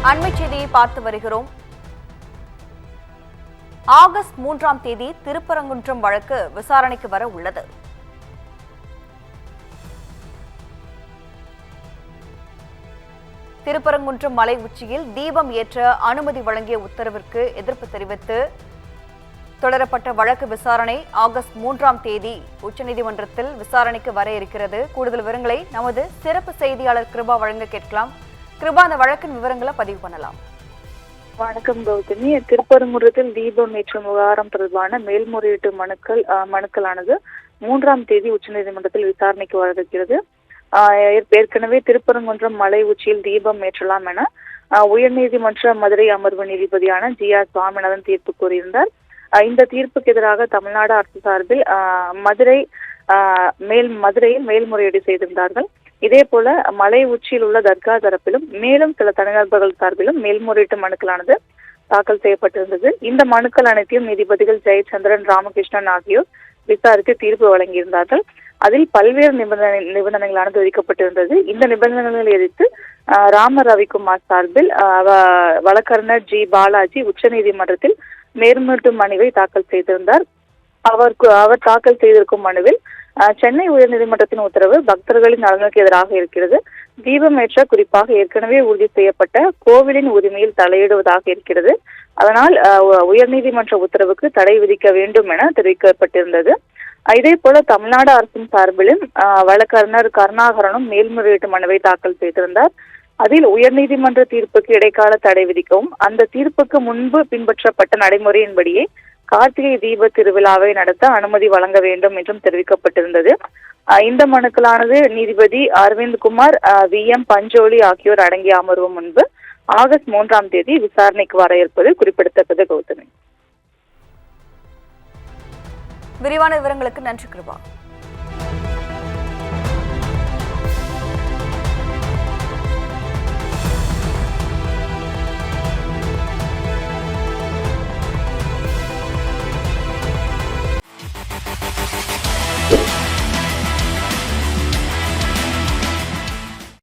அண்மை செய்தியை பார்த்து வருகிறோம். ஆகஸ்ட் 3ஆம் தேதி திருப்பரங்குன்றம் வழக்கு விசாரணைக்கு வர உள்ளது. திருப்பரங்குன்றம் மலை உச்சியில் தீபம் ஏற்ற அனுமதி வழங்கிய உத்தரவிற்கு எதிர்ப்பு தெரிவித்து தொடரப்பட்ட வழக்கு விசாரணை ஆகஸ்ட் 3ஆம் தேதி உச்சநீதிமன்றத்தில் விசாரணைக்கு வர இருக்கிறது. கூடுதல் விவரங்களை நமது சிறப்பு செய்தியாளர் கிருபா வழங்க கேட்கலாம். கிருபா, அந்த வழக்கின் விவரங்களை பதிவு பண்ணலாம். வணக்கம் கௌதமி. திருப்பரங்குன்றத்தில் தீபம் ஏற்றும் விவகாரம் தொடர்பான மேல்முறையீட்டு மனுக்களானது 3ஆம் தேதி உச்சநீதிமன்றத்தில் விசாரணைக்கு வர இருக்கிறது. ஏற்கனவே திருப்பரங்குன்றம் மலை உச்சியில் தீபம் ஏற்றலாம் என உயர்நீதிமன்ற மதுரை அமர்வு நீதிபதியான GR சுவாமிநாதன் தீர்ப்பு கூறியிருந்தார். இந்த தீர்ப்புக்கு எதிராக தமிழ்நாடு அரசு சார்பில் மதுரையில் மேல்முறையீடு செய்திருந்தார்கள். இதே போல மலை உச்சியில் உள்ள தர்கா தரப்பிலும் மேலும் சில தனிநபர்கள் சார்பிலும் மேல்முறையீட்டு மனுக்களானது தாக்கல் செய்யப்பட்டிருந்தது. இந்த மனுக்கள் அனைத்தையும் நீதிபதிகள் ஜெயச்சந்திரன், ராமகிருஷ்ணன் ஆகியோர் விசாரித்து தீர்ப்பு வழங்கியிருந்தார்கள். அதில் பல்வேறு நிபந்தனைகளானது விதிக்கப்பட்டிருந்தது. இந்த நிபந்தனைகளை எதிர்த்து ராம ரவிக்குமார் சார்பில் வழக்கறிஞர் G பாலாஜி உச்சநீதிமன்றத்தில் மேல்முறையீட்டு மனுவை தாக்கல் செய்திருந்தார். அவர் தாக்கல் செய்திருக்கும் மனுவில் சென்னை உயர்நீதிமன்றத்தின் உத்தரவு பக்தர்களின் நலனுக்கு எதிராக இருக்கிறது. தீபமேற்ற குறிப்பாக ஏற்கனவே உறுதி செய்யப்பட்ட கோவிலின் உரிமையில் தலையிடுவதாக இருக்கிறது. அதனால் உயர்நீதிமன்ற உத்தரவுக்கு தடை விதிக்க வேண்டும் என தெரிவிக்கப்பட்டிருந்தது. இதே போல தமிழ்நாடு அரசின் சார்பிலும் வழக்கறிஞர் கருணாகரனும் மேல்முறையீட்டு மனுவை தாக்கல் செய்திருந்தார். அதில் உயர்நீதிமன்ற தீர்ப்புக்கு இடைக்கால தடை விதிக்கவும் அந்த தீர்ப்புக்கு முன்பு பின்பற்றப்பட்ட நடைமுறையின்படியே கார்த்திகை தீப திருவிழாவை நடத்த அனுமதி வழங்க வேண்டும் என்றும் தெரிவிக்கப்பட்டிருந்தது. இந்த மனுக்களானது நீதிபதி அரவிந்த்குமார், VM பஞ்சோலி ஆகியோர் அடங்கிய அமர்வு முன்பு ஆகஸ்ட் 3ஆம் தேதி விசாரணைக்கு வர இருப்பது குறிப்பிடத்தக்கது. கௌதமி, விரிவான விவரங்களுக்கு நன்றி கிருபா.